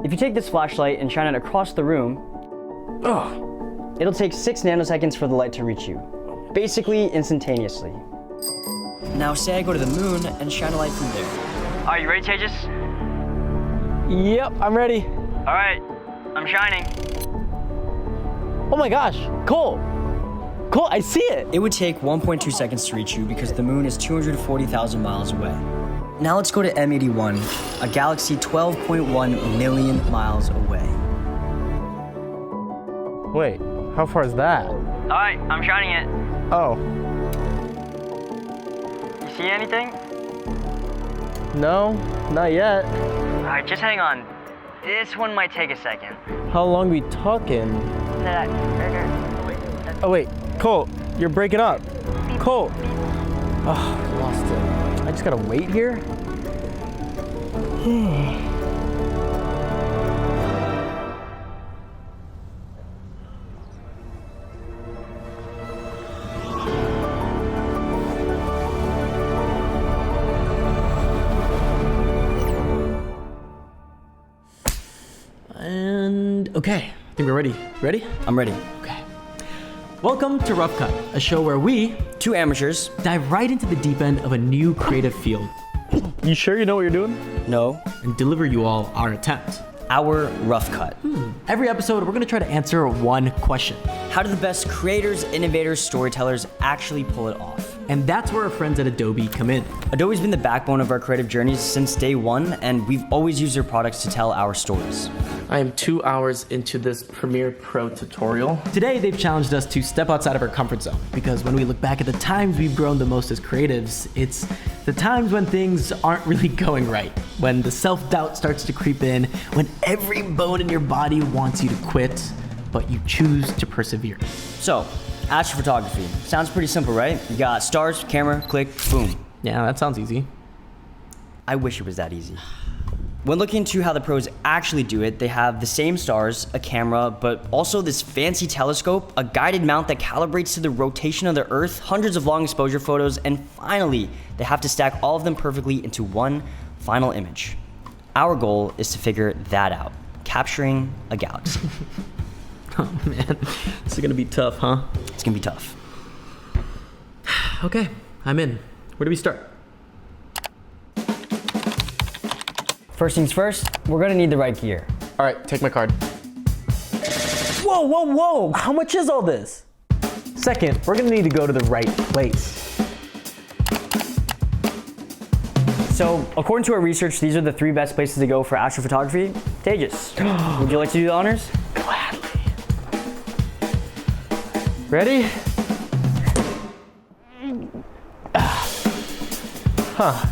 If you take this flashlight and shine it across the room, it'll take 6 nanoseconds for the light to reach you. Basically, instantaneously. Now say I go to the moon and shine a light from there. Are you ready, Tejas? Yep, I'm ready. All right, I'm shining. Oh my gosh, Colt! Colt, I see it! It would take 1.2 seconds to reach you because the moon is 240,000 miles away. Now let's go to M81, a galaxy 12.1 million miles away. Wait, how far is that? All right, I'm shining it. Oh. You see anything? No, not yet. All right, just hang on. This one might take a second. How long we talking? Oh wait, Colt, you're breaking up. Colt. Oh, lost it. I just gotta wait here? And okay, I think we're ready. Ready? I'm ready. Okay. Welcome to Rough Cut, a show where we, 2 amateurs. dive right into the deep end of a new creative field You sure you know what you're doing? No, and deliver you all our attempt. our rough cut. Every episode, we're gonna try to answer one question. How do the best creators, innovators, storytellers actually pull it off? And that's where our friends at Adobe come in. Adobe's been the backbone of our creative journeys since day one, and we've always used their products to tell our stories. I am 2 hours into this Premiere Pro tutorial. Today, they've challenged us to step outside of our comfort zone because when we look back at the times we've grown the most as creatives, it's the times when things aren't really going right, when the self-doubt starts to creep in, when every bone in your body wants you to quit, but you choose to persevere. So, astrophotography. Sounds pretty simple, right? You got stars, camera, click, boom. Yeah, that sounds easy. I wish it was that easy. When looking into how the pros actually do it, they have the same stars, a camera, but also this fancy telescope, a guided mount that calibrates to the rotation of the Earth, hundreds of long exposure photos, and finally, they have to stack all of them perfectly into one final image. Our goal is to figure that out, capturing a galaxy. Oh man, this is gonna be tough, huh? It's gonna be tough. Okay, I'm in. Where do we start? First things first, we're gonna need the right gear. All right, take my card. Whoa, whoa, whoa! How much is all this? Second, we're gonna need to go to the right place. So, according to our research, these are the 3 best places to go for astrophotography. Tejas, would you like to do the honors? Gladly. Ready? Huh.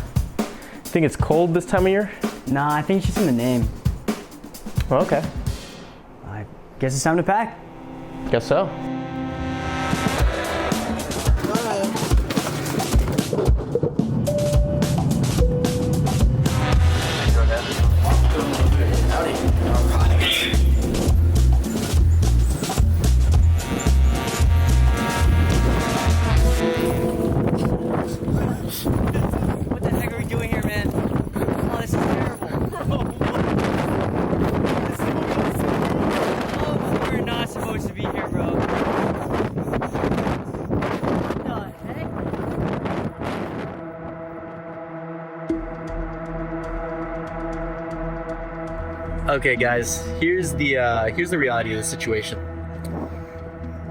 Think it's cold this time of year? Nah, I think it's just in the name. Okay. I guess it's time to pack. Guess so. What the heck are we doing here, man? Oh, this is terrible. Oh, we're not supposed to be here, bro. What the heck? Okay, guys, here's the reality of the situation.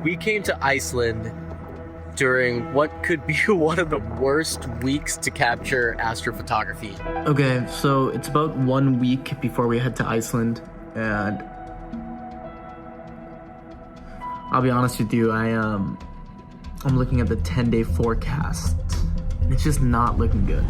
We came to Iceland during what could be one of the worst weeks to capture astrophotography. Okay, so it's about 1 week before we head to Iceland, and I'll be honest with you, I'm looking at the 10-day forecast, and it's just not looking good.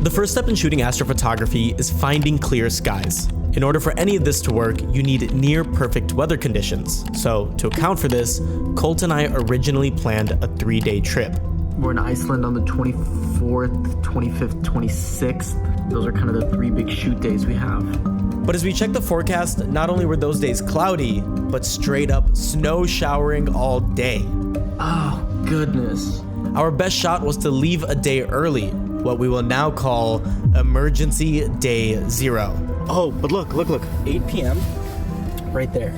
The first step in shooting astrophotography is finding clear skies. In order for any of this to work, you need near perfect weather conditions. So to account for this, Colt and I originally planned a 3-day trip. We're in Iceland on the 24th, 25th, 26th. Those are kind of the 3 big shoot days we have. But as we checked the forecast, not only were those days cloudy, but straight up snow showering all day. Oh, goodness. Our best shot was to leave a day early, what we will now call Emergency Day 0. Oh, but look. 8 p.m. Right there.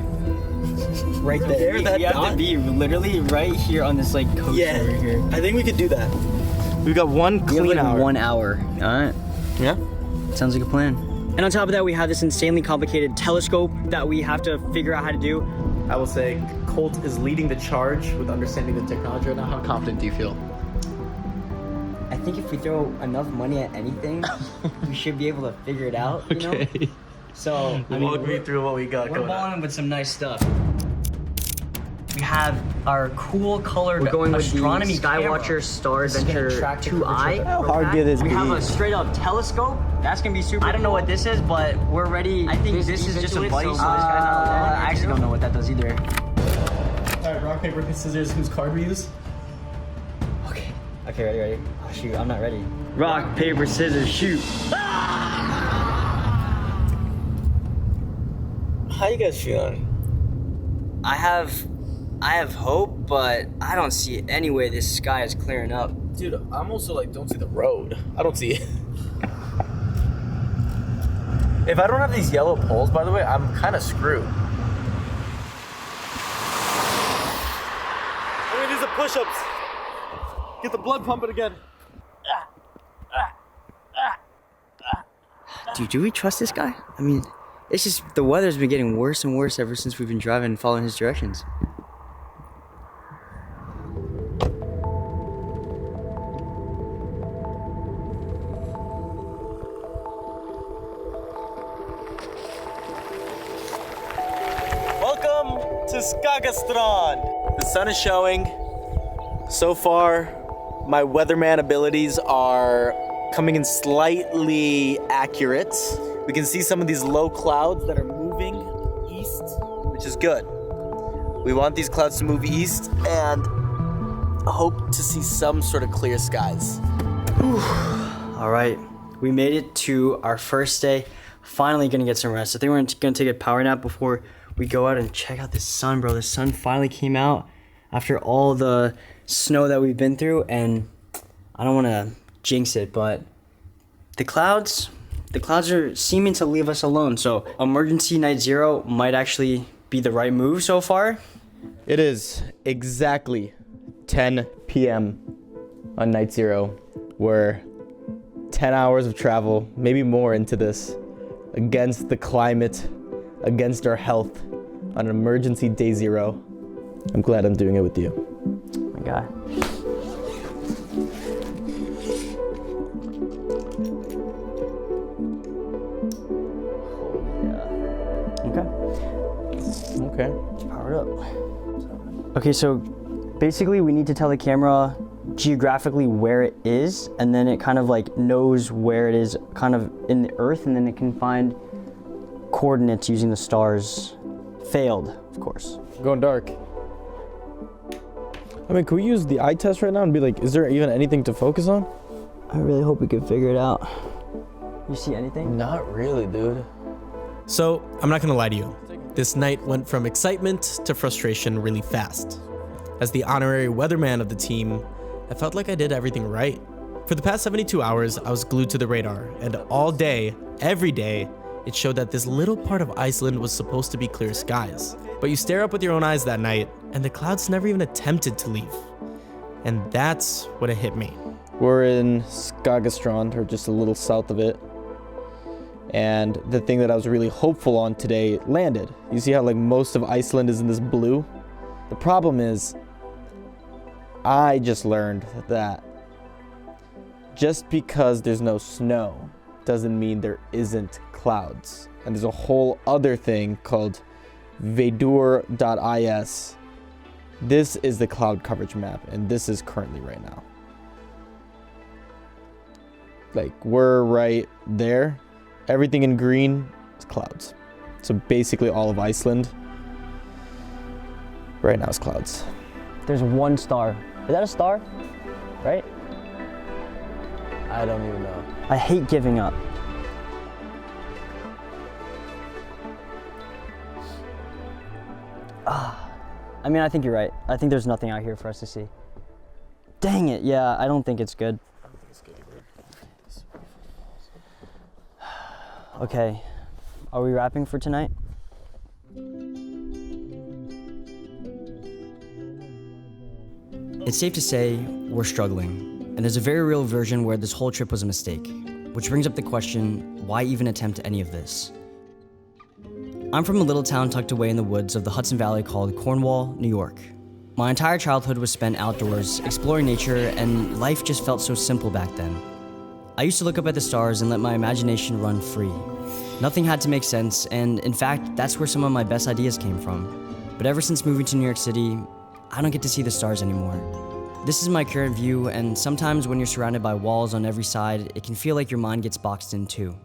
Right there. That we have dot. to be literally right here on this like coast Yeah. over here. I think we could do that. We've got one We have, clean like, hour. 1 hour. All right. Yeah. Sounds like a plan. And on top of that, we have this insanely complicated telescope that we have to figure out how to do. I will say Colt is leading the charge with understanding the technology right now. How confident do you feel? I think if we throw enough money at anything, we should be able to figure it out, you know? So, I mean, Walk me through what we got we're going on. balling with some nice stuff. We have our cool colored We're going with astronomy the Skywatcher Star Adventure track the 2i. curvature. How hard could this We be? have a straight up telescope. That's gonna be super I don't know what this is, but we're ready. I think this is just a buddy, so this guy's not alone. I actually don't know what that does either. All right, rock, paper, scissors. Whose card we use? Okay, ready? Oh shoot, I'm not ready. Rock, paper, scissors, shoot. How you guys feeling? I have hope, but I don't see any way this sky is clearing up. Dude, I'm also like, don't see the road. I don't see it. If I don't have these yellow poles, by the way, I'm kind of screwed. I'm gonna do some push-ups. Get the blood pumping again. Dude, do we trust this guy? I mean, it's just the weather's been getting worse and worse ever since we've been driving and following his directions. Welcome to Skagastrand. The sun is showing. So far, my weatherman abilities are coming in slightly accurate. We can see some of these low clouds that are moving east, which is good. We want these clouds to move east and hope to see some sort of clear skies. All right, we made it to our first day. Finally gonna get some rest. I think we're gonna take a power nap before we go out and check out the sun, bro. The sun finally came out after all the snow that we've been through, and I don't wanna jinx it, but the clouds are seeming to leave us alone. So emergency night zero might actually be the right move so far. It is exactly 10 p.m. on night zero. We're 10 hours of travel, maybe more into this, against the climate, against our health, on an emergency day zero. I'm glad I'm doing it with you. My God. Okay. Power it up. Okay, so basically we need to tell the camera geographically where it is, and then it kind of like knows where it is kind of in the earth, and then it can find coordinates using the stars. Failed, of course. Going dark. I mean, can we use the eye test right now and be like, is there even anything to focus on? I really hope we can figure it out. You see anything? Not really, dude. So, I'm not gonna lie to you. This night went from excitement to frustration really fast. As the honorary weatherman of the team, I felt like I did everything right. For the past 72 hours, I was glued to the radar, and all day, every day, it showed that this little part of Iceland was supposed to be clear skies. But you stare up with your own eyes that night, and the clouds never even attempted to leave. And that's when it hit me. We're in Skagastrand, or just a little south of it. And the thing that I was really hopeful on today landed. You see how like most of Iceland is in this blue? The problem is, I just learned that just because there's no snow doesn't mean there isn't clouds. And there's a whole other thing called vedur.is. This is the cloud coverage map, and this is currently right now. Like, we're right there. Everything in green is clouds. So basically all of Iceland right now is clouds. There's one star. Is that a star? Right? I don't even know. I hate giving up. I mean, I think you're right. I think there's nothing out here for us to see. Dang it, yeah, I don't think it's good. Okay, Are we wrapping for tonight? It's safe to say we're struggling, and there's a very real version where this whole trip was a mistake, which brings up the question, why even attempt any of this? I'm from a little town tucked away in the woods of the Hudson Valley called Cornwall, New York. My entire childhood was spent outdoors, exploring nature, and life just felt so simple back then. I used to look up at the stars and let my imagination run free. Nothing had to make sense, and in fact, that's where some of my best ideas came from. But ever since moving to New York City, I don't get to see the stars anymore. This is my current view, and sometimes when you're surrounded by walls on every side, it can feel like your mind gets boxed in too.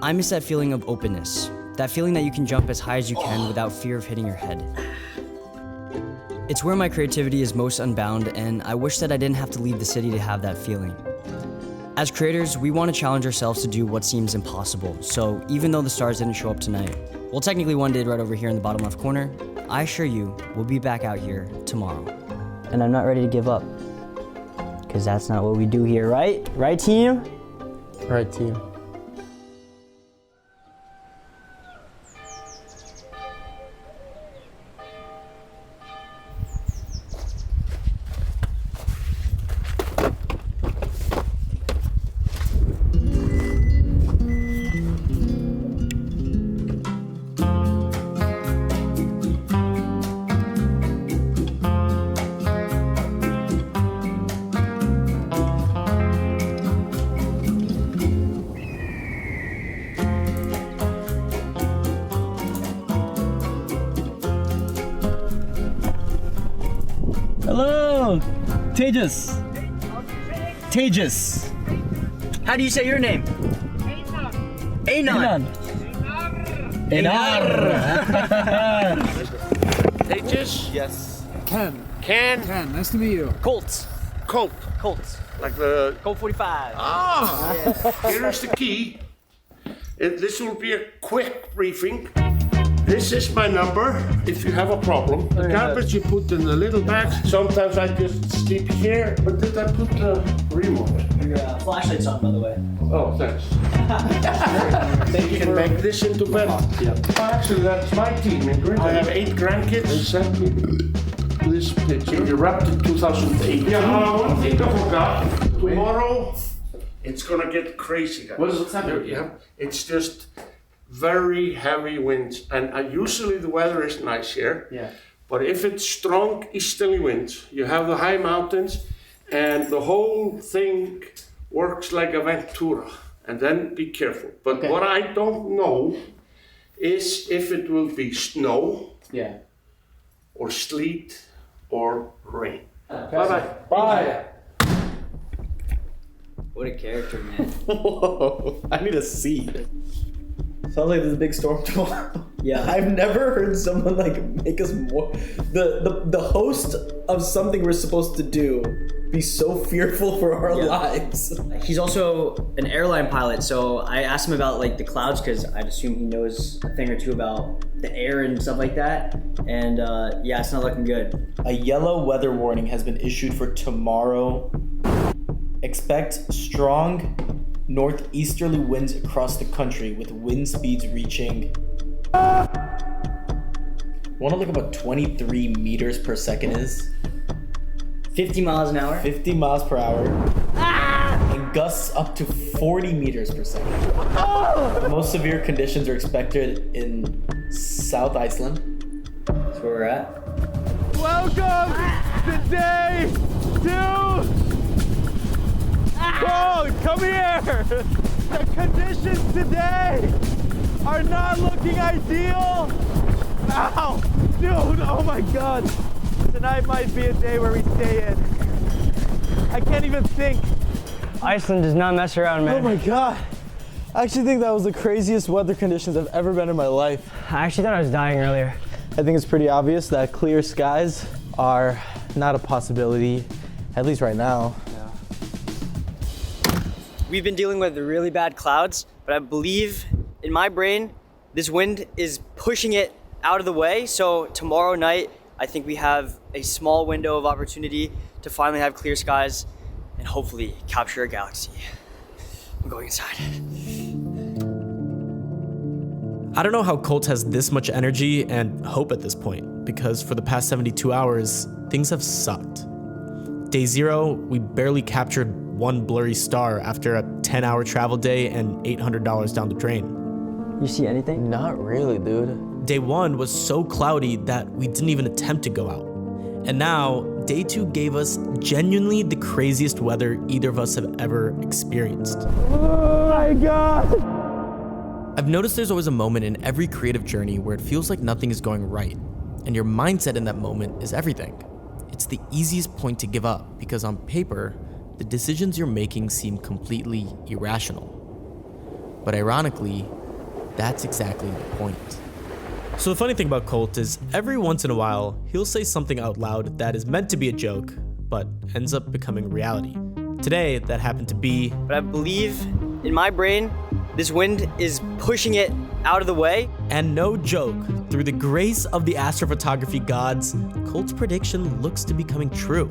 I miss that feeling of openness, that feeling that you can jump as high as you can without fear of hitting your head. It's where my creativity is most unbound, and I wish that I didn't have to leave the city to have that feeling. As creators, we want to challenge ourselves to do what seems impossible, so even though the stars didn't show up tonight, well, technically one did right over here in the bottom left corner, I assure you we'll be back out here tomorrow. And I'm not ready to give up, because that's not what we do here, right? Right, team? Right, team. Hello, Tejas. Tejas. How do you say your name? Anon. Tejas? Yes. Ken, Nice to meet you. Colt. Colt, Colt. like the... Colt 45. Here's the key. This will be a quick briefing. This is my number if you have a problem. The garbage you put in the little bags. Sometimes I just sleep here, but did I put the remote? Your flashlight's on, by the way. Oh, thanks. Thank you. Can make this into bed. Oh, actually, that's my team. I have 8 grandkids. They sent me this picture. Erupted 2008. Yeah, one thing I forgot. Tomorrow, it's gonna get crazy, guys. What's happening? Yeah, it's just very heavy winds, and usually the weather is nice here. Yeah. But if it's strong easterly winds, you have the high mountains, and the whole thing works like a Ventura. And then be careful. But Okay. what I don't know is if it will be snow Yeah. or sleet or rain. Bye. Bye. What a character, man. Whoa, I need a seat. Sounds like there's a big storm tomorrow. Yeah. I've never heard someone like make us more the host of something we're supposed to do be so fearful for our lives. He's also an airline pilot, so I asked him about like the clouds because I'd assume he knows a thing or two about the air and stuff like that. And yeah, it's not looking good. A yellow weather warning has been issued for tomorrow. Expect strong northeasterly winds across the country with wind speeds reaching. Want to look at what 23 meters per second is? 50 miles an hour. 50 miles per hour. And gusts up to 40 meters per second. The most severe conditions are expected in South Iceland. That's where we're at. Welcome to day 2. Colt, come here. The conditions today are not looking ideal. Ow, dude, oh my God. Tonight might be a day where we stay in. I can't even think. Iceland does not mess around, man. Oh my God. I actually think that was the craziest weather conditions I've ever been in my life. I actually thought I was dying earlier. I think it's pretty obvious that clear skies are not a possibility, at least right now. We've been dealing with really bad clouds, but I believe in my brain, this wind is pushing it out of the way. So tomorrow night, I think we have a small window of opportunity to finally have clear skies and hopefully capture a galaxy. I'm going inside. I don't know how Colt has this much energy and hope at this point, because for the past 72 hours, things have sucked. Day 0, we barely captured one blurry star after a 10-hour travel day and $800 down the drain. You see anything? Not really, dude. Day 1 was so cloudy that we didn't even attempt to go out. And now, Day 2 gave us genuinely the craziest weather either of us have ever experienced. Oh my God! I've noticed there's always a moment in every creative journey where it feels like nothing is going right, and your mindset in that moment is everything. It's the easiest point to give up because on paper, the decisions you're making seem completely irrational. But ironically, that's exactly the point. So the funny thing about Colt is every once in a while, he'll say something out loud that is meant to be a joke, but ends up becoming reality. Today, that happened to be... But I believe in my brain, this wind is pushing it out of the way. And no joke, through the grace of the astrophotography gods, Colt's prediction looks to be coming true.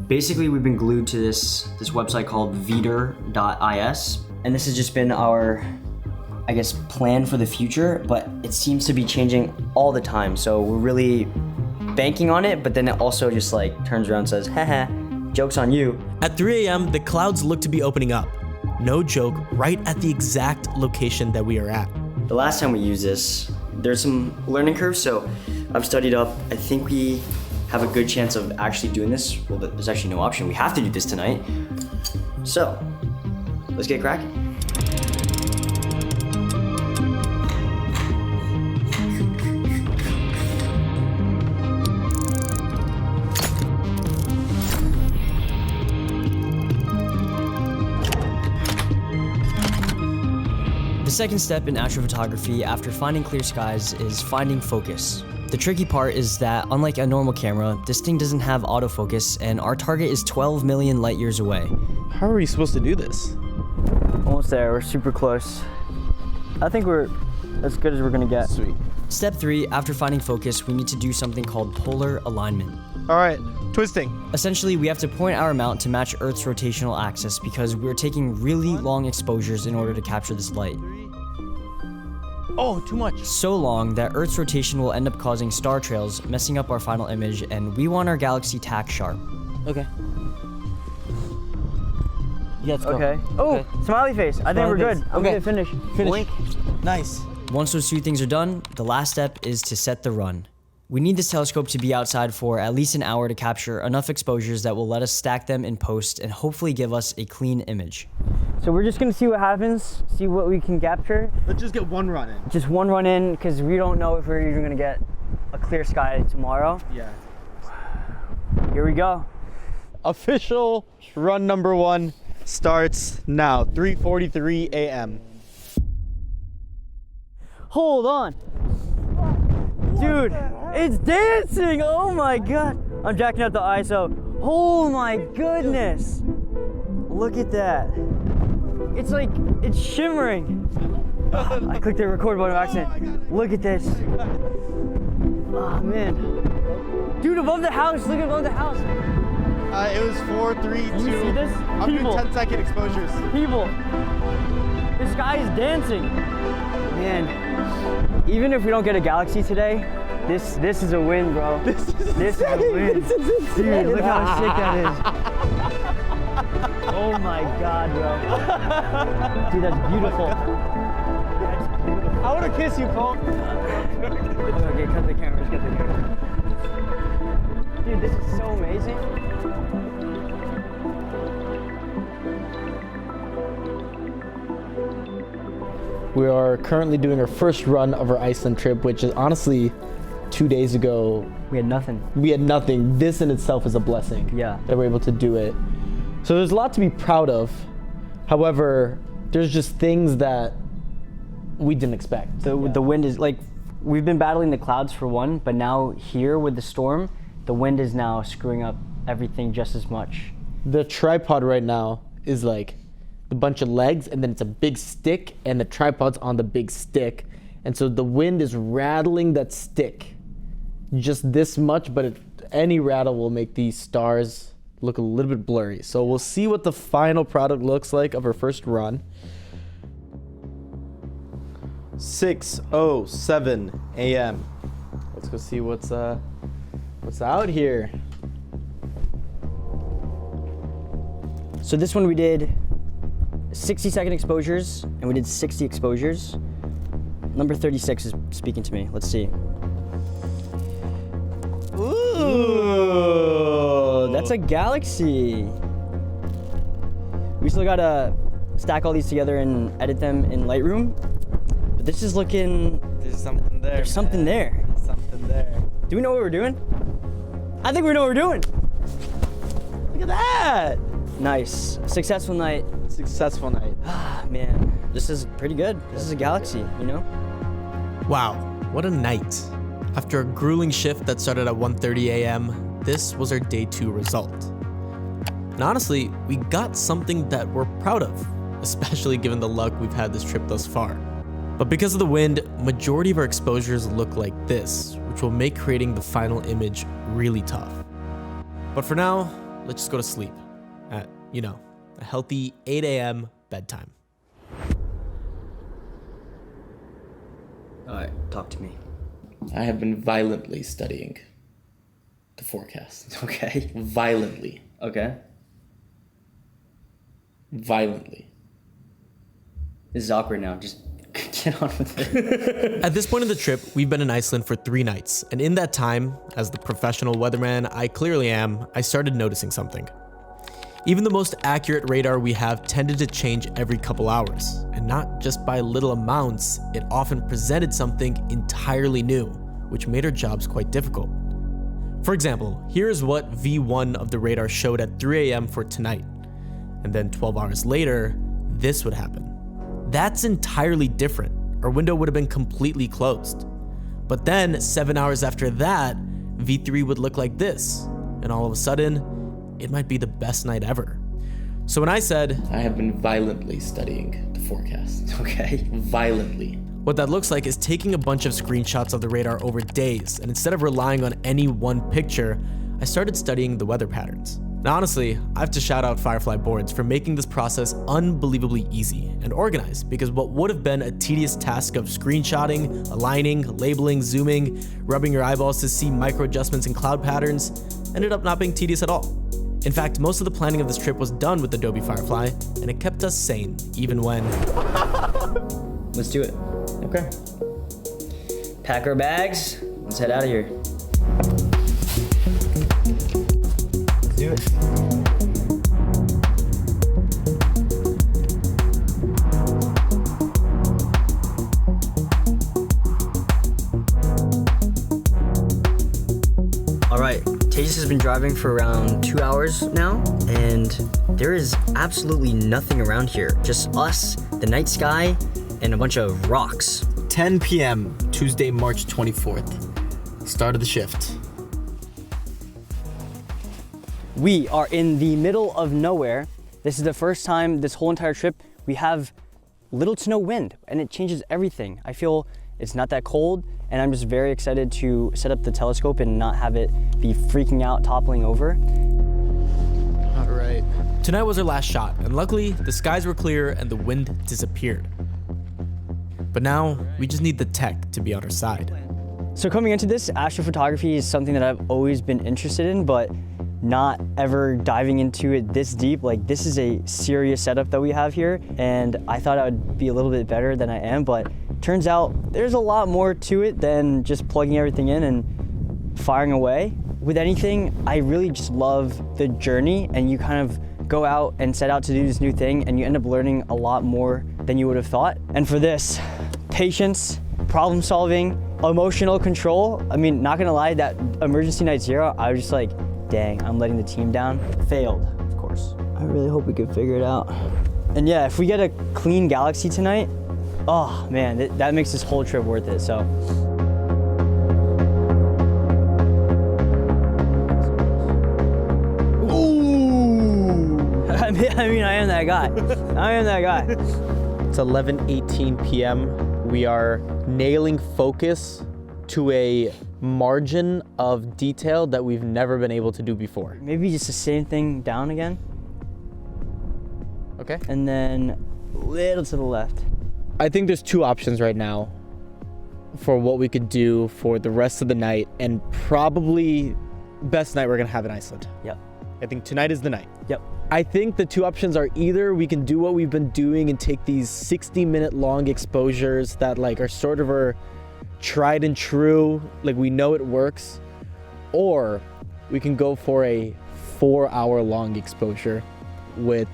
Basically, we've been glued to this website called veeder.is, and this has just been our, I guess, plan for the future, but it seems to be changing all the time. So we're really banking on it, but then it also just like turns around and says, haha, joke's on you. At 3 a.m., the clouds look to be opening up. No joke, right at the exact location that we are at. The last time we used this, there's some learning curves, so I've studied up. I think we have a good chance of actually doing this. Well, there's actually no option. We have to do this tonight. So, let's get cracking. The second step in astrophotography after finding clear skies is finding focus. The tricky part is that, unlike a normal camera, this thing doesn't have autofocus, and our target is 12 million light years away. How are we supposed to do this? Almost there, we're super close. I think we're as good as we're gonna get. Sweet. Step 3, after finding focus, we need to do something called polar alignment. All right, twisting. Essentially, we have to point our mount to match Earth's rotational axis because we're taking really long exposures in order to capture this light. Oh, too much. So long that Earth's rotation will end up causing star trails, messing up our final image, and we want our galaxy tack sharp. Okay. Yeah, let's go. Okay. Oh, smiley face. I think we're good. I'm Okay. gonna finish. Finish. Nice. Once those two things are done, the last step is to set the run. We need this telescope to be outside for at least an hour to capture enough exposures that will let us stack them in post and hopefully give us a clean image. So we're just gonna see what happens, see what we can capture. Let's just get one run in. Just one run in, because we don't know if we're even gonna get a clear sky tomorrow. Yeah. Here we go. Official run number 1 starts now, 3:43 a.m. Hold on. Dude, it's dancing! Oh my God. I'm jacking up the ISO. Oh my goodness. Look at that. It's like, it's shimmering. I clicked the record button by accident. Look at this. Oh man. Dude, above the house, look above the house. It was 4:32. You see this? I'm doing People. 10-second exposures. People. The sky is dancing. Man, even if we don't get a galaxy today, this is a win, bro. This is a win. Dude, look how sick that is. Oh my God, bro. Dude, that's beautiful. That's beautiful. I want to kiss you, Colt. Okay, cut the camera, just cut the camera. Dude, this is so amazing. We are currently doing our first run of our Iceland trip, which is honestly 2 days ago. We had nothing. We had nothing. This in itself is a blessing. Yeah. That we're able to do it. So there's a lot to be proud of. However, there's just things that we didn't expect. The wind is like, we've been battling the clouds for one, but now here with the storm, the wind is now screwing up everything just as much. The tripod right now is like a bunch of legs, and then it's a big stick, and the tripod's on the big stick. And so the wind is rattling that stick just this much, but any rattle will make these stars look a little bit blurry. So we'll see what the final product looks like of our first run. 6:07 a.m. Let's go see what's out here. So this one we did 60-second exposures, and we did 60 exposures. Number 36 is speaking to me. Let's see. Ooh, that's a galaxy. We still gotta stack all these together and edit them in Lightroom. But this is looking. There's something there. There's something there. There's something there. Do we know what we're doing? I think we know what we're doing. Look at that. Nice. Successful night. Successful night. Ah, man. This is pretty good. This is a galaxy, you know? Wow, what a night. After a grueling shift that started at 1:30 a.m., this was our day 2 result. And honestly, we got something that we're proud of, especially given the luck we've had this trip thus far. But because of the wind, majority of our exposures look like this, which will make creating the final image really tough. But for now, let's just go to sleep at, a healthy 8 a.m. bedtime. All right, talk to me. I have been violently studying the forecast. Okay. Violently. Okay. Violently. This is awkward now. Just get on with it. At this point in the trip, we've been in Iceland for 3 nights, and in that time, as the professional weatherman I clearly am, I started noticing something. Even the most accurate radar we have tended to change every couple hours, and not just by little amounts, it often presented something entirely new, which made our jobs quite difficult. For example, here is what V1 of the radar showed at 3 a.m. for tonight, and then 12 hours later, this would happen. That's entirely different. Our window would have been completely closed. But then 7 hours after that, V3 would look like this, and all of a sudden, it might be the best night ever. So when I said, I have been violently studying the forecast. Okay. Violently. what that looks like is taking a bunch of screenshots of the radar over days, and instead of relying on any one picture, I started studying the weather patterns. Now honestly, I have to shout out Firefly Boards for making this process unbelievably easy and organized, because what would have been a tedious task of screenshotting, aligning, labeling, zooming, rubbing your eyeballs to see micro adjustments in cloud patterns ended up not being tedious at all. In fact, most of the planning of this trip was done with Adobe Firefly, and it kept us sane, even when... Let's do it. Okay. Pack our bags. Let's head out of here. Let's do it. All right, Tejas has been driving for around 2 hours now, and there is absolutely nothing around here. Just us, the night sky, and a bunch of rocks. 10 p.m., Tuesday, March 24th. Start of the shift. We are in the middle of nowhere. This is the first time this whole entire trip we have little to no wind, and it changes everything. I feel it's not that cold, and I'm just very excited to set up the telescope and not have it be freaking out, toppling over. All right. Tonight was our last shot, and luckily, the skies were clear and the wind disappeared. But now, we just need the tech to be on our side. So coming into this, astrophotography is something that I've always been interested in, but not ever diving into it this deep. Like, this is a serious setup that we have here, and I thought I would be a little bit better than I am, but turns out there's a lot more to it than just plugging everything in and firing away. With anything, I really just love the journey, and you kind of go out and set out to do this new thing, and you end up learning a lot more than you would have thought. And for this, patience, problem solving, emotional control. I mean, not gonna lie, that emergency night zero, I was just like, dang, I'm letting the team down. Failed, of course. I really hope we can figure it out. And yeah, if we get a clean galaxy tonight, oh man, that makes this whole trip worth it, so. Ooh! I mean, I am that guy. I am that guy. It's 11:18 p.m. We are nailing focus to a margin of detail that we've never been able to do before. Maybe just the same thing down again. Okay. And then a little to the left. I think there's two options right now for what we could do for the rest of the night, and probably best night we're gonna have in Iceland. Yep. I think tonight is the night. Yep. I think the two options are either we can do what we've been doing and take these 60-minute long exposures that like are sort of our tried and true, like we know it works, or we can go for a 4-hour long exposure with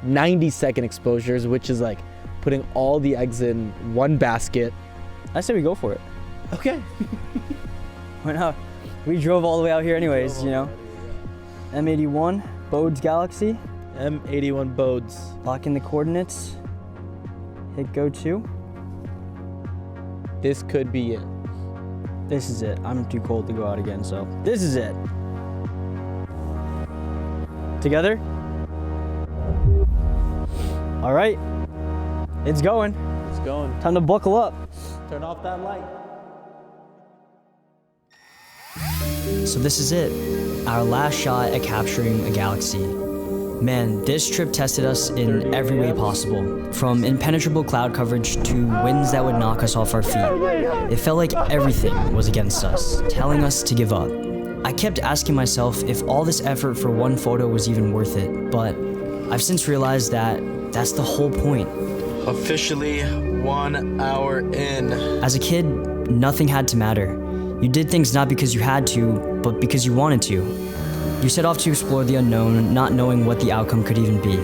90-second exposures, which is like putting all the eggs in one basket. I say we go for it. Okay. Why not? We drove all the way out here anyways, you know. M81, Bode's Galaxy. M81 Bodes. Lock in the coordinates. Hit go to. This could be it. This is it. I'm too cold to go out again, so this is it. Together? All right. It's going. It's going. Time to buckle up. Turn off that light. So this is it, our last shot at capturing a galaxy. Man, this trip tested us in every way possible, from impenetrable cloud coverage to winds that would knock us off our feet. It felt like everything was against us, telling us to give up. I kept asking myself if all this effort for one photo was even worth it, but I've since realized that that's the whole point. Officially 1 hour in. As a kid, nothing had to matter. You did things not because you had to, but because you wanted to. You set off to explore the unknown, not knowing what the outcome could even be.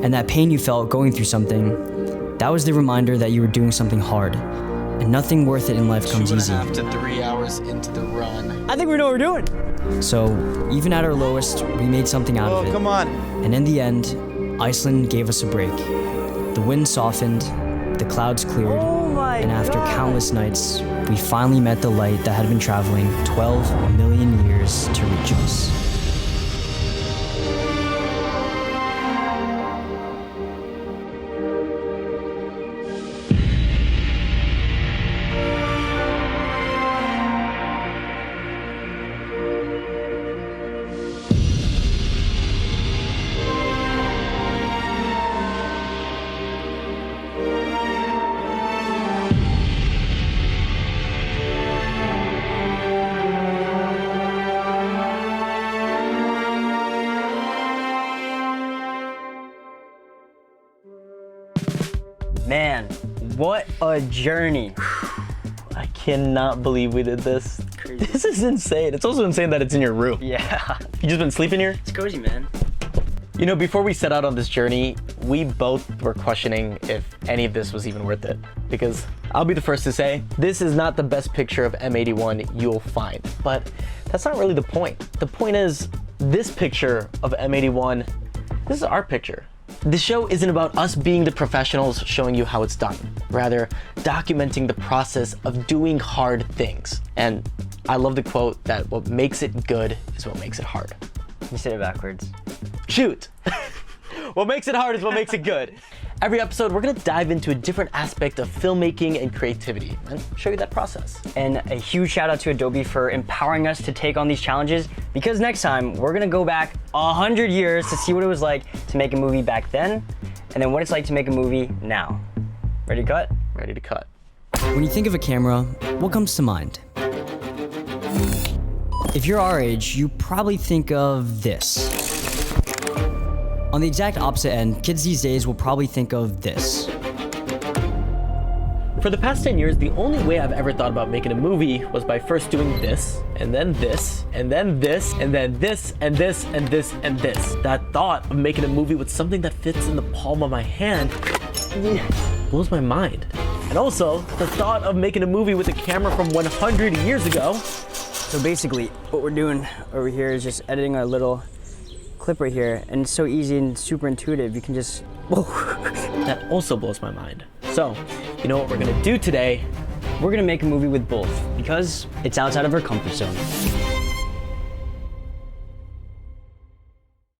And that pain you felt going through something, that was the reminder that you were doing something hard. And nothing worth it in life comes easy. 2.5 to 3 hours into the run. I think we know what we're doing. So, even at our lowest, we made something out of it. Come on. And in the end, Iceland gave us a break. The wind softened, the clouds cleared, Oh my and after God. countless nights, we finally met the light that had been traveling 12 million years to reach us. Man, what a journey. I cannot believe we did this. This is insane. It's also insane that it's in your room. Yeah. You just been sleeping here? It's cozy, man. You know, before we set out on this journey, we both were questioning if any of this was even worth it. Because I'll be the first to say, this is not the best picture of M81 you'll find. But that's not really the point. The point is, this picture of M81, this is our picture. The show isn't about us being the professionals showing you how it's done. Rather, documenting the process of doing hard things. And I love the quote that what makes it good is what makes it hard. You said it backwards. Shoot! What makes it hard is what makes it good. Every episode, we're gonna dive into a different aspect of filmmaking and creativity and show you that process. And a huge shout out to Adobe for empowering us to take on these challenges, because next time we're gonna go back 100 years to see what it was like to make a movie back then, and then what it's like to make a movie now. Ready to cut? Ready to cut. When you think of a camera, what comes to mind? If you're our age, you probably think of this. On the exact opposite end, kids these days will probably think of this. For the past 10 years, the only way I've ever thought about making a movie was by first doing this, and then this, and then this, and then this, and this, and this, and this. That thought of making a movie with something that fits in the palm of my hand blows my mind. And also, the thought of making a movie with a camera from 100 years ago. So basically, what we're doing over here is just editing our little clip right here, and it's so easy and super intuitive. You can just, whoa. That also blows my mind. So, you know what we're gonna do today? We're gonna make a movie with both, because it's outside of our comfort zone.